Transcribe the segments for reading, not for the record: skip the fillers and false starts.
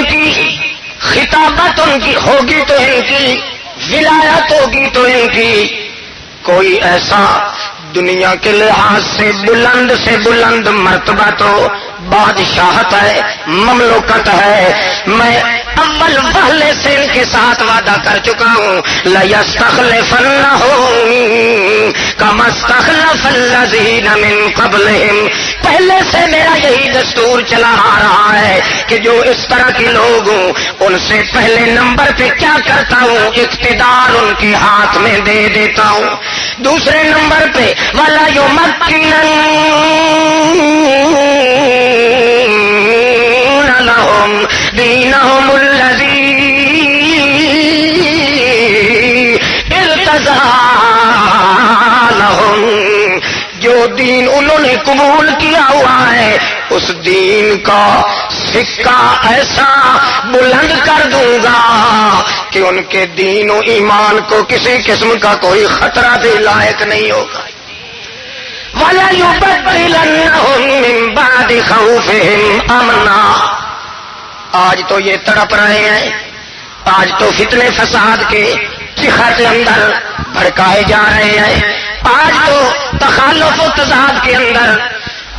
کی خطابت ان کی ہوگی تو ان کی ولایت ہوگی تو ان کی کوئی ایسا دنیا کے لحاظ سے بلند مرتبہ تو بادشاہت ہے، مملوکت ہے. میں اول پہلے سے ان کے ساتھ وعدہ کر چکا ہوں، لَيَسْتَخْلِفَنَّهُمْ كَمَا اسْتَخْلَفَ الَّذِينَ مِنْ قَبْلِهِمْ. پہلے سے میرا یہی دستور چلا آ رہا ہے کہ جو اس طرح کے لوگ ہوں ان سے پہلے نمبر پہ کیا کرتا ہوں، اقتدار ان کے ہاتھ میں دے دیتا ہوں. دوسرے نمبر پہ وَلَا يُمَكِّنَنَّ لَهُمْ دِينَهُمُ الَّذِي ارْتَضَىٰ لَهُمْ. جو دین انہوں نے قبول کیا ہوا ہے اس دین کا سکہ ایسا بلند کر دوں گا کہ ان کے دین و ایمان کو کسی قسم کا کوئی خطرہ بھی لائق نہیں ہوگا. وَلَا يُبَدِّلَنَّهُم مِّن بَعْدِ خَوْفِهِمْ أَمْنًا. آج تو یہ تڑپ رہے ہیں، آج تو فتنے فساد کے چخر کے اندر بھڑکائے جا رہے ہیں، آج تو تخالف و تضاد کے اندر،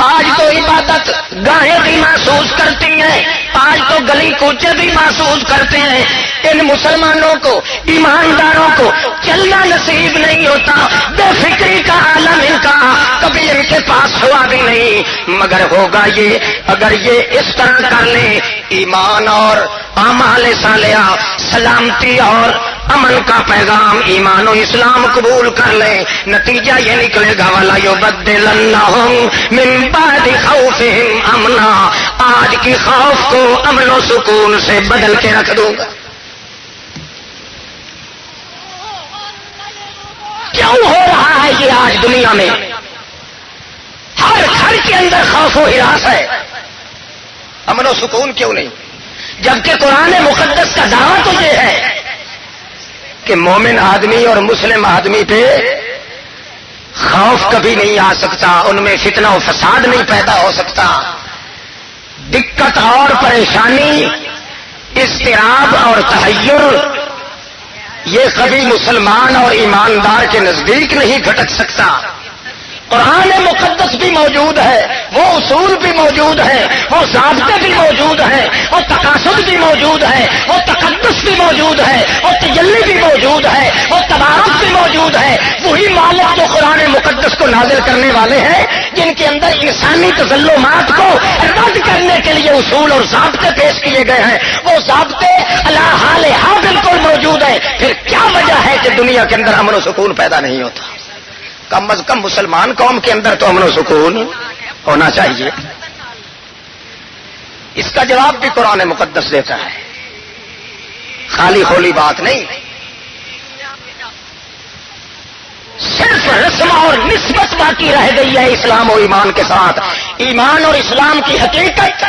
آج تو عبادت گاہیں بھی محسوس کرتی ہیں، آج تو گلی کوچے بھی محسوس کرتے ہیں. ان مسلمانوں کو، ایمانداروں کو چلنا نصیب نہیں ہوتا. بے فکری کا عالم ان کا کبھی ان کے پاس ہوا بھی نہیں، مگر ہوگا یہ اگر یہ اس طرح کر لیں، ایمان اور اعمال صالحہ، سلامتی اور امن کا پیغام، ایمان و اسلام قبول کر لیں، نتیجہ یہ نکلے گا وَلَا يُبَدِّلَنَّهُم مِّن بَعْدِ خَوْفِهِمْ أَمْنًا. آج کی خوف کو امن و سکون سے بدل کے رکھ دوں گا. کیوں ہو رہا ہے یہ آج دنیا میں؟ ہر گھر کے اندر خوف و ہراس ہے، امن و سکون کیوں نہیں؟ جبکہ قرآن مقدس کا دعویٰ تو یہ ہے کہ مومن آدمی اور مسلم آدمی پہ خوف کبھی نہیں آ سکتا، ان میں فتنہ و فساد نہیں پیدا ہو سکتا، دقت اور پریشانی، اضطراب اور تحیر یہ کبھی مسلمان اور ایماندار کے نزدیک نہیں کھٹک سکتا. قرآن مقدس بھی موجود ہے، وہ اصول بھی موجود ہے، وہ ضابطے بھی موجود ہیں، وہ تقاصد بھی موجود ہے، وہ تقدس بھی موجود ہے، وہ تجلی بھی موجود ہے، وہ تبارک بھی موجود ہے. وہی مالک جو قرآن مقدس کو نازل کرنے والے ہیں، جن کے اندر انسانی تظلمات کو رد کرنے کے لیے اصول اور ضابطے پیش کیے گئے ہیں، وہ ضابطے علی حال ہاں بالکل موجود ہیں. پھر کیا وجہ ہے کہ دنیا کے اندر امن و سکون پیدا نہیں ہوتا؟ کم از کم مسلمان قوم کے اندر تو امن و سکون ہونا چاہیے. اس کا جواب بھی قرآن مقدس دیتا ہے، خالی خولی بات نہیں. صرف رسم اور نسبت باقی رہ گئی ہے اسلام و ایمان کے ساتھ. ایمان اور اسلام کی حقیقت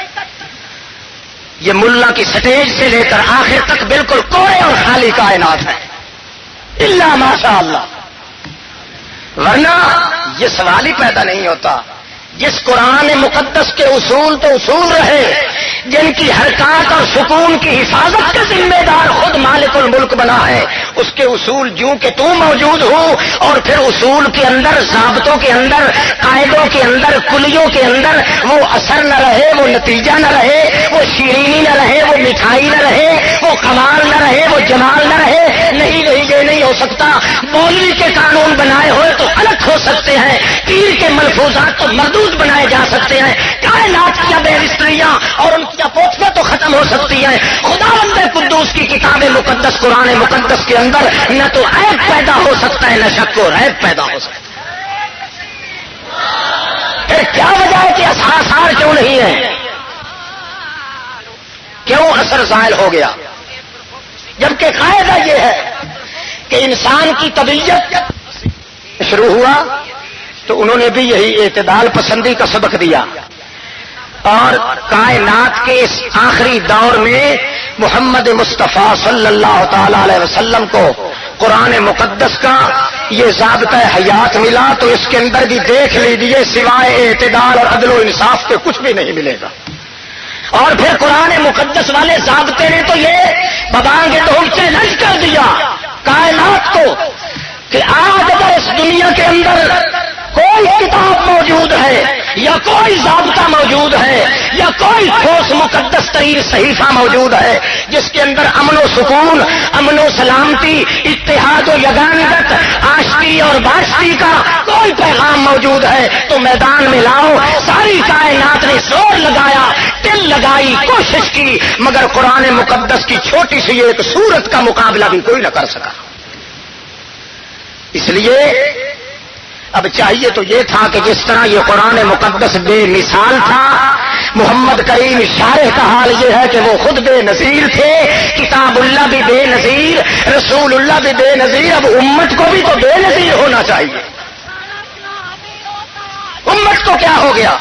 یہ ملا کی سٹیج سے لے کر آخر تک بالکل کوڑے اور خالی کائنات ہے، الا ماشاء اللہ. ورنہ یہ سوال ہی پیدا نہیں ہوتا. جس قرآن مقدس کے اصول تو اصول رہے، جن کی حرکات اور سکون کی حفاظت کا ذمہ دار خود مالک الملک بنا ہے، اس کے اصول جوں کہ تو موجود ہو، اور پھر اصول کے اندر، ضابطوں کے اندر، قاعدوں کے اندر، کلیوں کے اندر وہ اثر نہ رہے، وہ نتیجہ نہ رہے، وہ شیرینی نہ رہے، وہ مٹھائی نہ رہے، وہ کمال نہ رہے، وہ جمال نہ رہے. نہیں یہ نہیں ہو سکتا. مولوی کے قانون بنائے ہوئے تو الگ ہو سکتے ہیں، پیر کے ملفوظات تو مردود بنائے جا سکتے ہیں، کائنات کی بےرستریاں اور ان کی پوچھیں تو ختم ہو سکتی ہیں. خداوند قدوس کی کتاب مقدس قرآن مقدس کے اندر نہ تو عیب پیدا ہو سکتا ہے، نہ شک و ریب پیدا ہو سکتا ہے. پھر کیا وجہ ہے کہ آثار کیوں نہیں ہے؟ کیوں اثر زائل ہو گیا؟ جبکہ قاعدہ یہ ہے کہ انسان کی طبیعت شروع ہوا تو انہوں نے بھی یہی اعتدال پسندی کا سبق دیا، اور کائنات کے اس آخری دور میں محمد مصطفیٰ صلی اللہ تعالی علیہ وسلم کو قرآن مقدس کا یہ ضابطہ حیات ملا، تو اس کے اندر بھی دیکھ لیجیے سوائے اعتدال اور عدل و انصاف کے کچھ بھی نہیں ملے گا. اور پھر قرآن مقدس والے ضابطے نے تو یہ ببانگ ڈھول چیلنج کر دیا کائنات کو کہ آج اگر اس دنیا کے اندر کوئی کتاب موجود ہے یا کوئی ضابطہ موجود ہے یا کوئی ٹھوس مقدس ترین صحیفہ موجود ہے جس کے اندر امن و سکون، امن و سلامتی، اتحاد و یگانگت، آشتی اور باشتی کا کوئی پیغام موجود ہے تو میدان میں لاؤ۔ ساری کائنات نے زور لگایا، دل لگائی، کوشش کی، مگر قرآن مقدس کی چھوٹی سی ایک سورت کا مقابلہ بھی کوئی نہ کر سکا۔ اس لیے اب چاہیے تو یہ تھا کہ جس طرح یہ قرآن مقدس بے مثال تھا، محمد کریم شارح کا حال یہ ہے کہ وہ خود بے نظیر تھے، کتاب اللہ بھی بے نظیر، رسول اللہ بھی بے نظیر، اب امت کو بھی تو بے نظیر ہونا چاہیے۔ امت کو کیا ہو گیا؟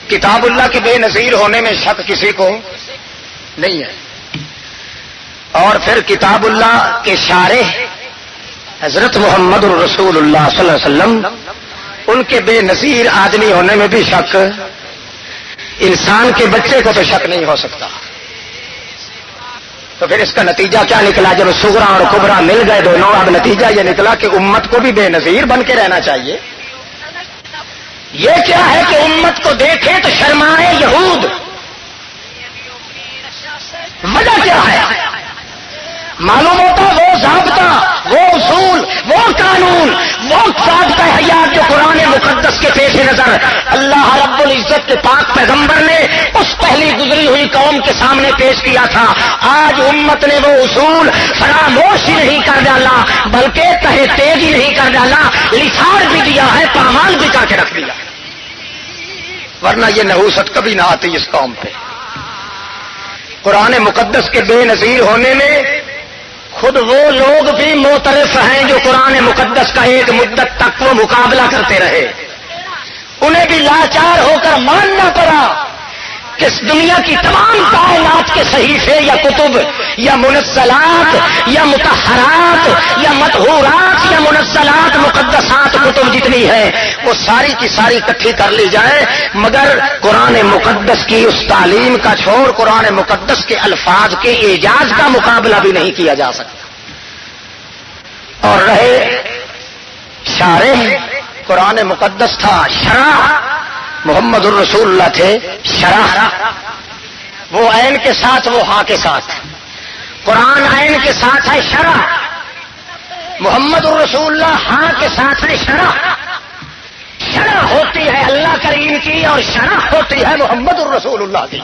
کتاب اللہ کی بے نظیر ہونے میں شک کسی کو نہیں ہے، اور پھر کتاب اللہ کے شارح حضرت محمد الرسول اللہ صلی اللہ علیہ وسلم، ان کے بے نظیر آدمی ہونے میں بھی شک، انسان کے بچے کو تو شک نہیں ہو سکتا۔ تو پھر اس کا نتیجہ کیا نکلا؟ جب صغرا اور کبرا مل گئے دونوں، اب نتیجہ یہ نکلا کہ امت کو بھی بے نظیر بن کے رہنا چاہیے۔ یہ کیا ہے کہ امت کو دیکھے تو شرمائے یہود۔ وجہ کیا ہے؟ معلوم ہوتا وہ ضابطہ، وہ اصول، وہ قانون، وہ ضابطہ حیات جو قرآن مقدس کے پیش نظر اللہ رب العزت کے پاک پیغمبر نے اس پہلی گزری ہوئی قوم کے سامنے پیش کیا تھا۔ آج امت نے وہ اصول فراموش ہی نہیں کر ڈالا، بلکہ تہے تیز ہی نہیں کر ڈالا، لکھاڑ بھی دیا ہے، پامال بھی کر کے رکھ دیا، ورنہ یہ نحوست کبھی نہ آتی اس قوم پہ۔ قرآن مقدس کے بے نظیر ہونے میں خود وہ لوگ بھی معترف ہیں جو قرآن مقدس کا ایک مدت تک وہ مقابلہ کرتے رہے، انہیں بھی لاچار ہو کر ماننا پڑا کہ اس دنیا کی تمام کائنات کے صحیفے یا کتب یا منزلات یا مطہرات یا مطہورات یا منزلات مقدسات کتب جتنی ہے وہ ساری کی ساری اکٹھی کر لی جائے، مگر قرآن مقدس کی اس تعلیم کا چھوڑ قرآن مقدس کے الفاظ کے اعجاز کا مقابلہ بھی نہیں کیا جا سکتا۔ اور رہے شارح، قرآن مقدس تھا شرح، محمد الرسول اللہ تھے شرح، وہ عین کے ساتھ وہ ہاں کے ساتھ، قرآن عین کے ساتھ ہے شرح، محمد الرسول اللہ ہاں کے ساتھ ہے شرح۔ شرح ہوتی ہے اللہ کریم کی اور شرح ہوتی ہے محمد الرسول اللہ کی۔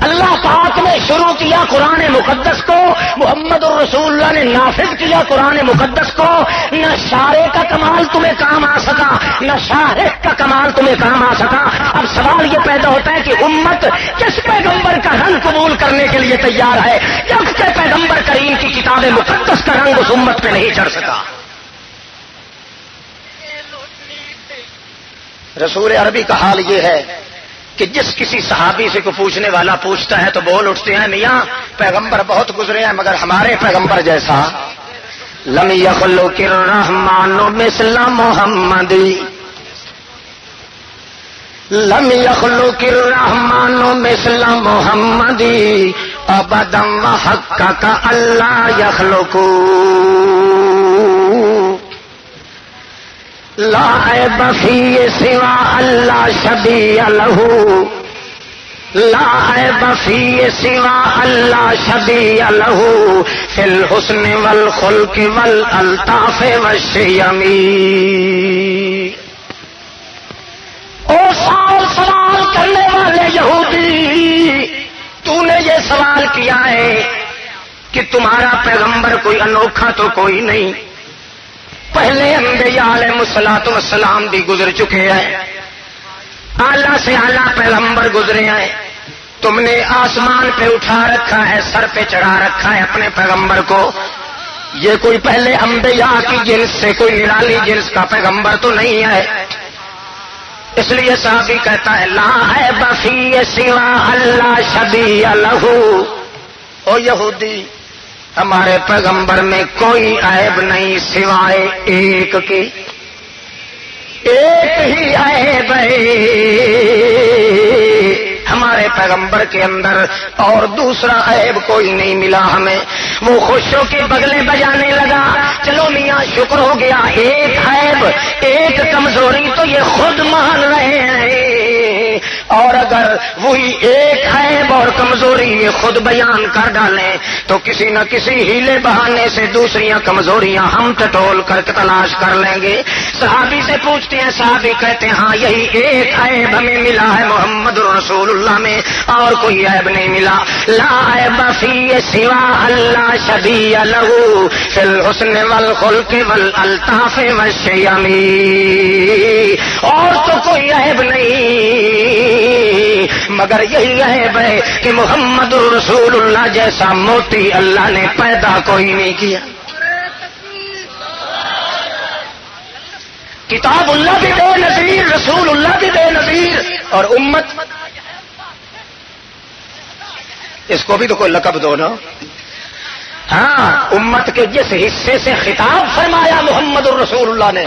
اللہ پاک نے شروع کیا قرآن مقدس کو، محمد الرسول اللہ نے نافذ کیا قرآن مقدس کو۔ نہ شارح کا کمال تمہیں کام آ سکا، نہ شارح کا کمال تمہیں کام آ سکا۔ اب سوال یہ پیدا ہوتا ہے کہ امت کس پیغمبر کا رنگ قبول کرنے کے لیے تیار ہے جب کہ پیغمبر کریم کی کتاب مقدس کا رنگ اس امت پہ نہیں چڑھ سکا۔ رسول عربی کا حال یہ ہے کہ جس کسی صحابی سے کو پوچھنے والا پوچھتا ہے تو بول اٹھتے ہیں میاں پیغمبر بہت گزرے ہیں مگر ہمارے پیغمبر جیسا لم یخلق الرحمن مثل محمد، لم یخلق الرحمن مثل محمد ابدا وحقق اللہ یخلق لا عیب فی سوا اللہ شبیہ لہ، لا عیب فی سوا اللہ شبیہ لہ فی الحسن والخلق والالطاف والشیم۔ او سوال کرنے والے یہودی، تو نے یہ سوال کیا ہے کہ تمہارا پیغمبر کوئی انوکھا تو کوئی نہیں، پہلے انبیاء علیہ الصلوۃ والسلام بھی گزر چکے ہیں، اعلیٰ سے اعلیٰ پیغمبر گزرے ہیں، تم نے آسمان پہ اٹھا رکھا ہے، سر پہ چڑھا رکھا ہے اپنے پیغمبر کو، یہ کوئی پہلے انبیاء کی جنس سے کوئی نرالی جنس کا پیغمبر تو نہیں ہے۔ اس لیے صحابی کہتا ہے لا عیب فی سوا اللہ شبیہ لہ، او یہودی ہمارے پیغمبر میں کوئی عیب نہیں سوائے ایک کے، ایک ہی عیب ہے ہمارے پیغمبر کے اندر اور دوسرا عیب کوئی نہیں ملا ہمیں. وہ خوشوں کے بغلے بجانے لگا. چلو میاں شکر ہو گیا, ایک عیب ایک کمزوری تو یہ خود مان رہے ہیں, اور اگر وہی ایک عیب اور کمزوری یہ خود بیان کر ڈالیں تو کسی نہ کسی ہیلے بہانے سے دوسریاں کمزوریاں ہم ٹٹول کر کے تلاش کر لیں گے. صحابی سے پوچھتے ہیں, صحابی کہتے ہیں ہاں یہی ایک عیب ہمیں ملا ہے محمد رسول اللہ میں, اور کوئی عیب نہیں ملا. لا عیب فی سوا اللہ شبیہ لہ فی الحسن والخلق والالطاف والشیم, اور تو کوئی عیب نہیں مگر یہی عیب ہے کہ محمد رسول اللہ جیسا موتی اللہ نے پیدا کوئی نہیں کیا. کتاب اللہ بھی بے نظیر, رسول اللہ بھی بے نظیر, اور امت اس کو بھی تو کوئی لقب دو نا. ہاں امت کے جس حصے سے خطاب فرمایا محمد الرسول اللہ نے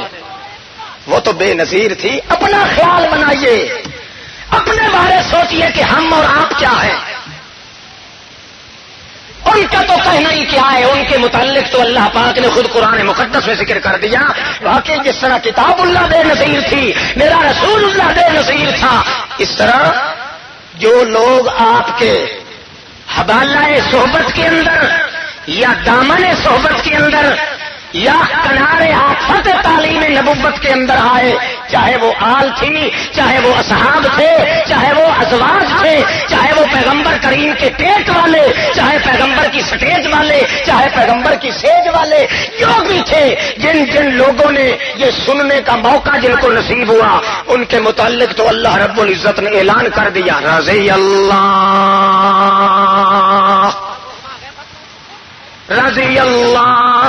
وہ تو بے نظیر تھی. اپنا خیال بنائیے, اپنے بارے سوچئے کہ ہم اور آپ کیا ہیں. ان کا تو کہنا ہی کیا ہے, ان کے متعلق تو اللہ پاک نے خود قرآن مقدس میں ذکر کر دیا. واقعی جس طرح کتاب اللہ بے نظیر تھی, میرا رسول اللہ بے نظیر تھا, اس طرح جو لوگ آپ کے حوالہ صحبت کے اندر یا دامن صحبت کے اندر یا کنارے آفت تعلیم نبوت کے اندر آئے, چاہے وہ آل تھی, چاہے وہ اصحاب تھے, چاہے وہ ازواج تھے, چاہے وہ پیغمبر کریم کے پیٹ والے, چاہے پیغمبر کی سٹیج والے, چاہے پیغمبر کی سیج والے, جو بھی تھے, جن جن لوگوں نے یہ سننے کا موقع جن کو نصیب ہوا, ان کے متعلق تو اللہ رب العزت نے اعلان کر دیا رضی اللہ رضی اللہ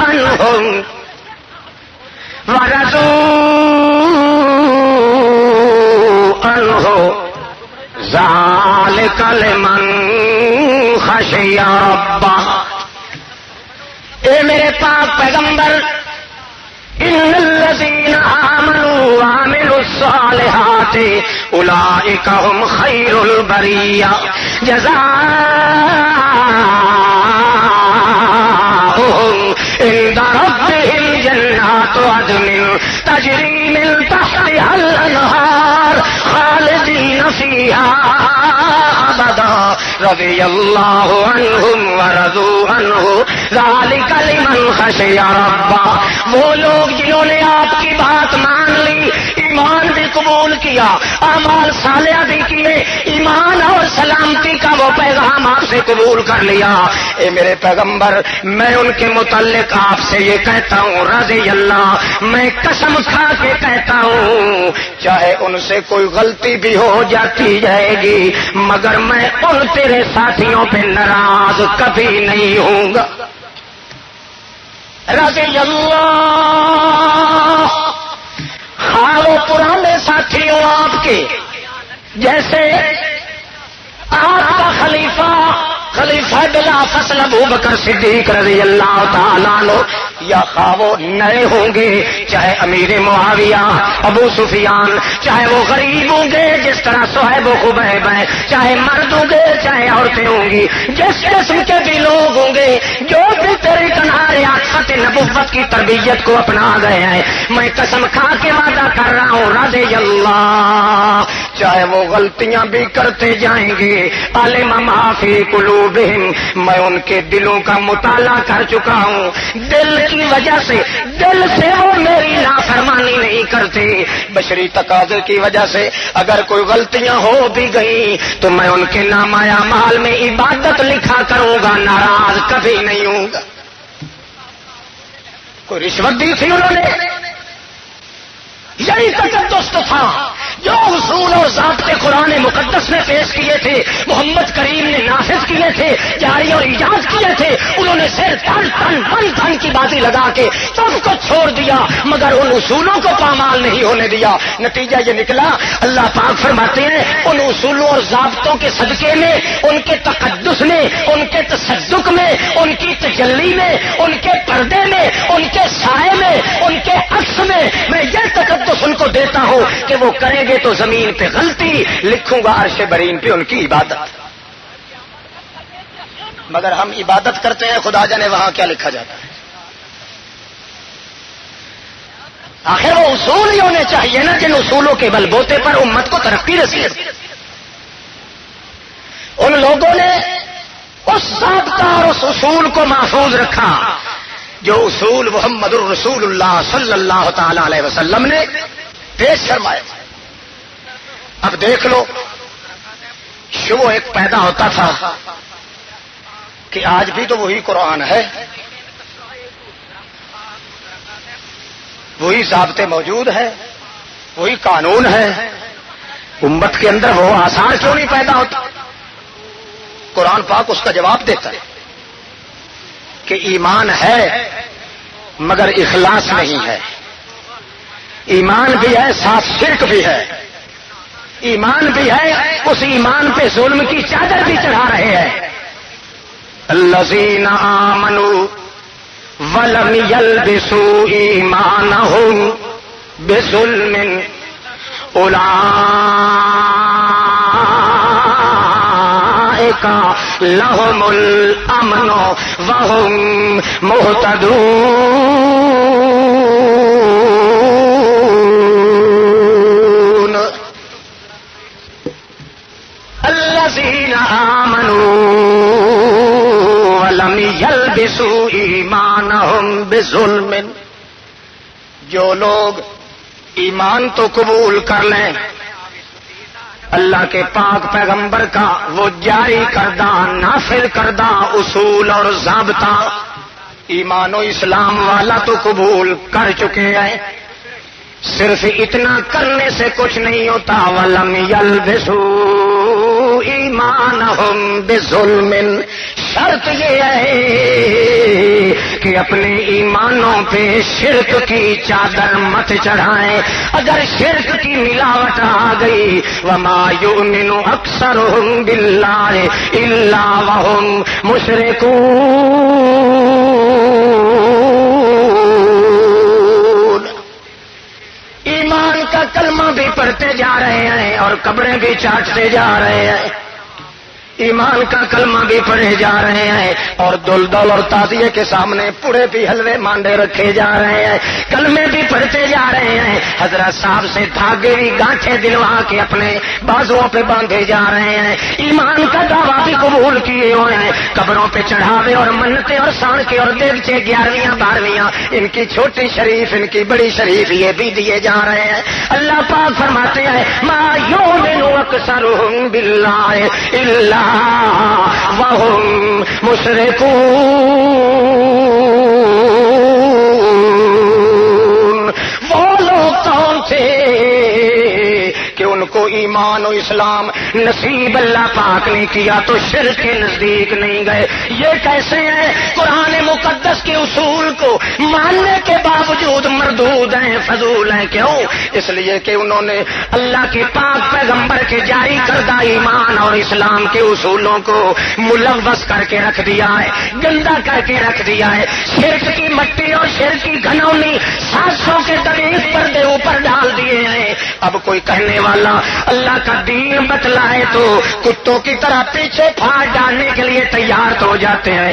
عنہم ورضوا عنہ ذالک لمن خشی ربہ. اے میرے پاک پیغمبر, ان الذین آمنوا وعملوا الصالحات اولئک هم خیر البریہ جزاؤہم عند ربہم جنات عدن تجری من تحتها الانہار خالدین فیہا ابدا رضی اللہ عنہم ورضوا عنہ ذالک لمن خشی ربہ. وہ لوگ جنہوں نے آپ کی بات مان لی, ایمان بھی قبول کیا, اعمال صالحہ بھی کیے, ایمان اور سلامتی کا وہ پیغام آپ سے قبول کر لیا. اے میرے پیغمبر, میں ان کے متعلق آپ سے یہ کہتا ہوں رضی اللہ, میں قسم کھا کے کہتا ہوں, چاہے ان سے کوئی غلطی بھی ہو جاتی جائے گی مگر میں ان تیرے ساتھیوں پہ ناراض کبھی نہیں ہوں گا. رضی اللہ. ہاں وہ پرانے ساتھی ہوں آپ کے, جیسے آپ کا خلیفہ بلا فصل ابو بکر صدیق رضی اللہ تعالیٰ عنہ, یا خواہ وہ نئے ہوں گے, چاہے امیر معاویہ ابو سفیان, چاہے وہ غریب ہوں گے جس طرح صہیب و خبیب ہیں, چاہے مرد ہوں گے چاہے عورتیں ہوں گی, جس قسم کے بھی لوگ ہوں گے, جو بھی تیرے کنارے آفت نبوت کی تربیت کو اپنا گئے ہیں, میں قسم کھا کے وعدہ کر رہا ہوں رضی اللہ, چاہے وہ غلطیاں بھی کرتے جائیں گے, علم ما فی قلوبہم, میں ان کے دلوں کا مطالعہ کر چکا ہوں, دل کی وجہ سے, دل سے وہ میری نافرمانی نہیں کرتے, بشری تقاضے کی وجہ سے اگر کوئی غلطیاں ہو بھی گئی تو میں ان کے نامہ اعمال میں عبادت لکھا کروں گا, ناراض کبھی نہیں ہوں گا. کوئی رشوت دی تھی انہوں نے, یہی تقدس تھا جو اصول اور ضابطے قرآن مقدس نے پیش کیے تھے, محمد کریم نے نافذ کیے تھے, جاری اور ایجاد کیے تھے. انہوں نے صرف تن کی بازی لگا کے سب کو چھوڑ دیا مگر ان اصولوں کو پامال نہیں ہونے دیا. نتیجہ یہ نکلا, اللہ پاک فرماتے ہیں ان اصولوں اور ضابطوں کے صدقے میں, ان کے تقدس میں, ان کے تصدق میں, ان کی تجلی میں, ان کے پردے میں, ان کے سائے میں, ان کے عکس میں یہ تقدس دیتا ہوں کہ وہ کریں گے تو زمین پہ غلطی، لکھوں گا عرش برین پہ ان کی عبادت. مگر ہم عبادت کرتے ہیں، خدا جانے وہاں کیا لکھا جاتا ہے. آخر وہ اصول ہی ہونے چاہیے نا جن اصولوں کے بل بوتے پر امت کو ترقی رسی. ان لوگوں نے اس ضابطہ اور اس اصول کو محفوظ رکھا جو اصول محمد الرسول اللہ صلی اللہ تعالی علیہ وسلم نے پیش فرمائے. اب دیکھ لو، شبہ ایک پیدا ہوتا تھا کہ آج بھی تو وہی قرآن ہے، وہی ضابطے موجود ہیں، وہی قانون ہے، امت کے اندر وہ آثار کیوں نہیں پیدا ہوتا؟ قرآن پاک اس کا جواب دیتا ہے کہ ایمان ہے مگر اخلاص نہیں ہے. ایمان بھی ہے ساتھ شرک بھی ہے. ایمان بھی ہے، اس ایمان پہ ظلم کی چادر بھی چڑھا رہے ہیں. الذین آمنوا ولم یلبسوا ایمانہم بظلم لهم الامن وهم مهتدون. الذين آمنوا ولم يلبسوا ایمانهم بظلم، جو لوگ ایمان تو قبول کر لیں، اللہ کے پاک پیغمبر کا وہ جاری کردہ نافذ کردہ اصول اور ضابطہ ایمان و اسلام والا تو قبول کر چکے ہیں. صرف اتنا کرنے سے کچھ نہیں ہوتا. وَلَمْ يَلْبِسُوا ایمانہم بظلم، شرط یہ ہے کہ اپنے ایمانوں پہ شرک کی چادر مت چڑھائیں. اگر شرک کی ملاوٹ آ گئی، وَمَا يُؤْمِنُ أَكْثَرُهُمْ بِاللَّهِ إِلَّا وَهُمْ مُشْرِكُونَ. ایمان کا کلمہ بھی پڑھتے جا رہے ہیں اور قبریں بھی چاٹتے جا رہے ہیں. ایمان کا کلمہ بھی پڑھے جا رہے ہیں اور دلدل اور تعزیے کے سامنے پوڑے بھی حلوے مانڈے رکھے جا رہے ہیں. کلمے بھی پڑھتے جا رہے ہیں. حضرت صاحب سے دھاگے بھی گانٹھے دلوا کے اپنے بازوؤں پہ باندھے جا رہے ہیں. ایمان کا دعویٰ بھی قبول کیے ہوئے ہیں. قبروں پہ چڑھاوے اور منتیں اور سانکے اور دیگچے 11ویں 12ویں، ان کی چھوٹی شریف ان کی بڑی شریف یہ بھی دیے جا رہے ہیں. اللہ پاک فرماتے ہیں ما یؤمن اکثرهم باللہ الا وهم مشرکون. وہ لوگ کون تھے کہ ان کو ایمان و اسلام نصیب اللہ پاک نے کیا تو شرک کے نزدیک نہیں گئے؟ یہ کیسے ہیں؟ قرآن مقدس کے اصول کو ماننے کے باوجود مردود ہیں، فضول ہیں. کیوں؟ اس لیے کہ انہوں نے اللہ کے پاک پیغمبر کے جاری کردہ ایمان اور اسلام کے اصولوں کو ملوث کر کے رکھ دیا ہے، گندا کر کے رکھ دیا ہے. شرک کی مٹی اور شرک کی گھنونی سانسوں کے دریغ پردے اوپر ڈال دیے ہیں. اب کوئی کہنے والا اللہ کا دین بتلائے تو کتوں کی طرح پیچھے پھاڑ ڈالنے کے لیے تیار تو ہو جاتے ہیں.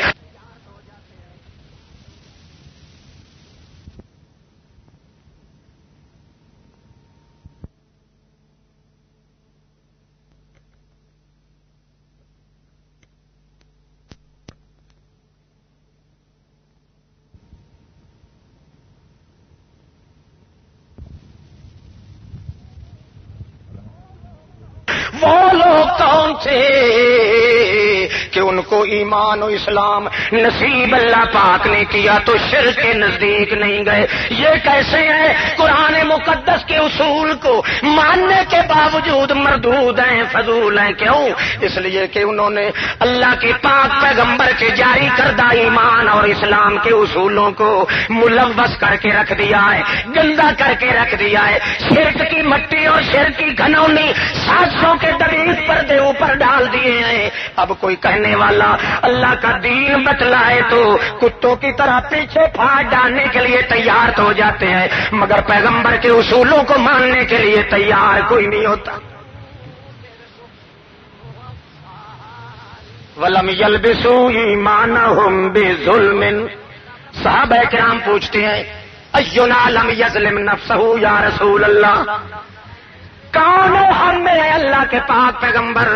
وہ لوگ کون تھے کہ ان کو ایمان و اسلام نصیب اللہ پاک نے کیا تو شرک کے نزدیک نہیں گئے؟ یہ کیسے ہیں؟ قرآن مقدس کے اصول کو ماننے کے باوجود مردود ہیں، فضول ہیں. کیوں؟ اس لیے کہ انہوں نے اللہ کے پاک پیغمبر کے جاری کردہ ایمان اور اسلام کے اصولوں کو ملوث کر کے رکھ دیا ہے، گندا کر کے رکھ دیا ہے. شرک کی مٹی اور شرک کی گھنونی سانسوں کے دریغ پردے اوپر ڈال دیے ہیں. اب کوئی کہنے بتلانے والا اللہ کا دین بتلائے تو کتوں کی طرح پیچھے پھاڑ ڈالنے کے لیے تیار تو ہو جاتے ہیں، مگر پیغمبر کے اصولوں کو ماننے کے لیے تیار کوئی نہیں ہوتا۔ وَلَمْ يَلْبِسُوا إِيمَانَهُمْ بِظُلْمٍ۔ صحابہ کرام پوچھتے ہیں اَيُّنَا لَمْ يَظْلِمْ نَفْسَهُ یا رسول اللہ، کون ہے ہم میں ہے اللہ کے پاک پیغمبر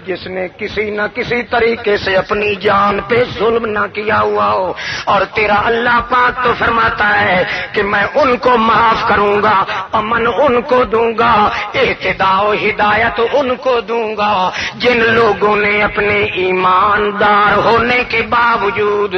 جس نے کسی نہ کسی طریقے سے اپنی جان پہ ظلم نہ کیا ہوا ہو، اور تیرا اللہ پاک تو فرماتا ہے کہ میں ان کو معاف کروں گا، امن ان کو دوں گا، اہتداء و ہدایت ان کو دوں گا جن لوگوں نے اپنے ایماندار ہونے کے باوجود